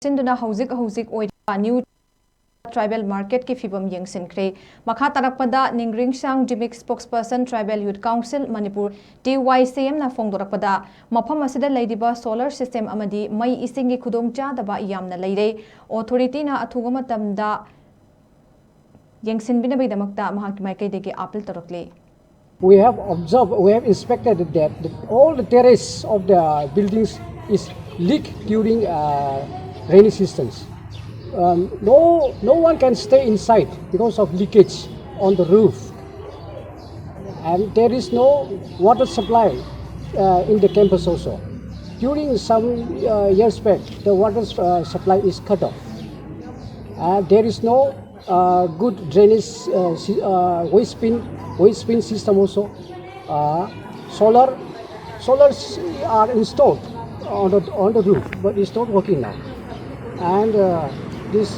SINDUNA Houjik Houjikki Oiriba new tribal market ki Phibam Yengsinkhre makha tarakpada ningringsang dimik spokesperson tribal youth council manipur TYCM na fongdorakpada mafam asida leidiba solar system amadi mai isingi khudongchadaba yamna leire authority na athuga matamda yengsinbina baidamakta mahak maikaidegi appeal tarakle. We have observed, we have inspected that all the terrace of the buildings is leaked during rainy seasons. No one can stay inside because of leakage on the roof, and there is no water supply in the campus also. During some years back, the water supply is cut off. There is no good drainage waste bin system also. Solars are installed on the roof, but it's not working now. And this